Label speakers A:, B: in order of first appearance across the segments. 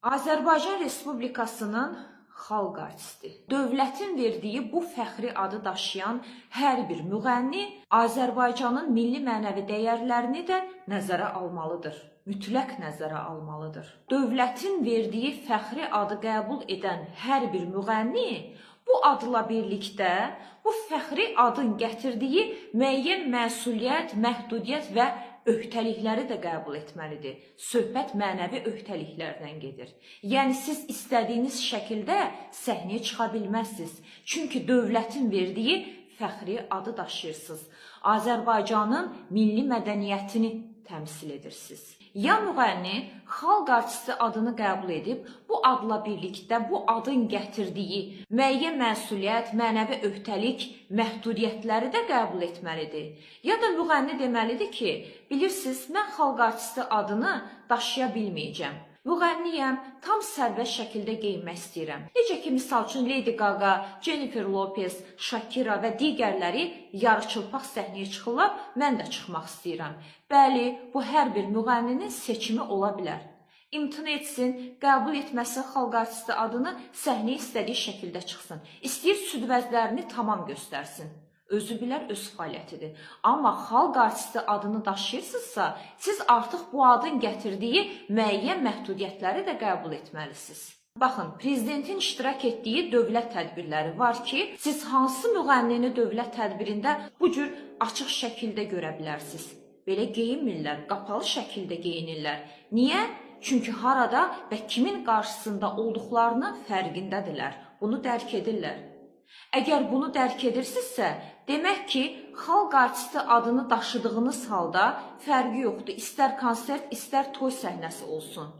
A: Azərbaycan Respublikasının xalq artisti. Dövlətin verdiyi bu fəxri adı daşıyan hər bir müğənni Azərbaycanın milli mənəvi dəyərlərini də nəzərə almalıdır. Mütləq nəzərə almalıdır. Dövlətin verdiyi fəxri adı qəbul edən hər bir müğənni bu adla birlikdə bu fəxri adın gətirdiyi müəyyən məsuliyyət, məhdudiyyət və öhdəlikləri də qəbul etməlidir. Söhbət mənəvi öhdəliklərdən gedir. Yəni siz istədiyiniz şəkildə səhnəyə çıxa bilməzsiniz. Çünki dövlətin verdiyi fəxri adı daşıyırsınız. Azərbaycanın milli mədəniyyətini təmsil edirsiniz. Ya müğənni xalq artisti adını qəbul edib, bu adla birlikdə bu adın gətirdiyi müəyyən məsuliyyət, mənəvi öhdəlik, məhdudiyyətləri də qəbul etməlidir. Ya da müğənni deməlidir ki, bilirsiniz, mən xalq artisti adını daşıya bilməyəcəm. Müğənniyəm, tam sərbəst şəkildə geyinmək istəyirəm. Necə ki, misal üçün Lady Gaga, Jennifer Lopez, Shakira və digərləri yarıçılpaq səhnəyə çıxırlar, mən də çıxmaq istəyirəm. Bəli, bu hər bir müğənninin seçimi ola bilər. İmtina etsin, qəbul etməsin xalq artisti adını, səhnəyə istədiyi şəkildə çıxsın. İstəyir südvəzlərini tamam göstərsin. Özü bilər, öz fəaliyyətidir. Amma xalq artisti adını daşıyırsınızsa, siz artıq bu adın gətirdiyi müəyyən məhdudiyyətləri də qəbul etməlisiniz. Baxın, prezidentin iştirak etdiyi dövlət tədbirləri var ki, siz hansı müğənnini dövlət tədbirində bu cür açıq şəkildə görə bilərsiniz. Belə geyinmirlər, qapalı şəkildə geyinirlər. Niyə? Çünki harada və kimin qarşısında olduqlarının fərqindədirlər. Bunu dərk edirlər. Əgər bunu dərk edirsinizsə, demək ki, xalq artisti adını daşıdığınız halda fərqi yoxdur. İstər konsert, istər toy səhnəsi olsun.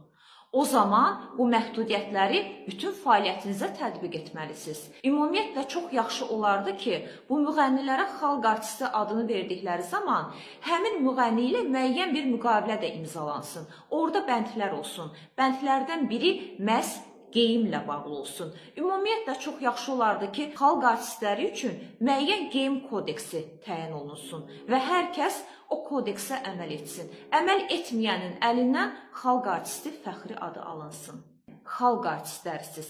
A: O zaman bu məhdudiyyətləri bütün fəaliyyətinizə tətbiq etməlisiniz. Ümumiyyətlə, çox yaxşı olardı ki, bu müğənnilərə xalq artisti adını verdikləri zaman həmin müğənni ilə müəyyən bir müqavilə də imzalansın. Orada bəndlər olsun. Bəndlərdən biri məhz geyimlə bağlı olsun. Ümumiyyətlə, çox yaxşı olardı ki, xalq artistləri üçün müəyyən geyim kodeksi təyin olunsun və hər kəs o kodeksə əməl etsin. Əməl etməyənin əlindən xalq artisti fəxri adı alınsın. Xalq artistlərisiz.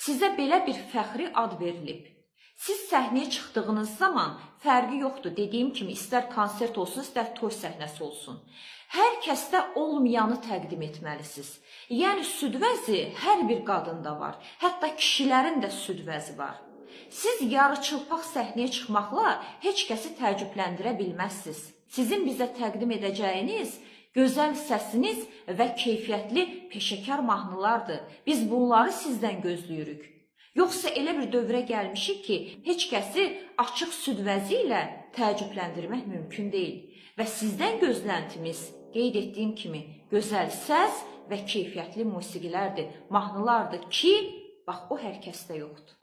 A: Sizə belə bir fəxri ad verilib. Siz səhnəyə çıxdığınız zaman fərqi yoxdur. Dediyim kimi, istər konsert olsun, istər toy səhnəsi olsun. Hər kəsdə olmayanı təqdim etməlisiniz. Yəni, südvəzi hər bir qadında var. Hətta kişilərin də südvəzi var. Siz yarıçılpaq səhnəyə çıxmaqla heç kəsi təəccübləndirə bilməzsiniz. Sizin bizə təqdim edəcəyiniz gözəl səsiniz və keyfiyyətli peşəkar mahnılardır. Biz bunları sizdən gözləyirik. Yoxsa elə bir dövrə gəlmişik ki, heç kəsi açıq südvəzi ilə təəccübləndirmək mümkün deyil. Və sizdən gözləntimiz, qeyd etdiyim kimi, gözəl səs və keyfiyyətli musiqilərdir, mahnılardır ki, bax, o hər kəsdə yoxdur.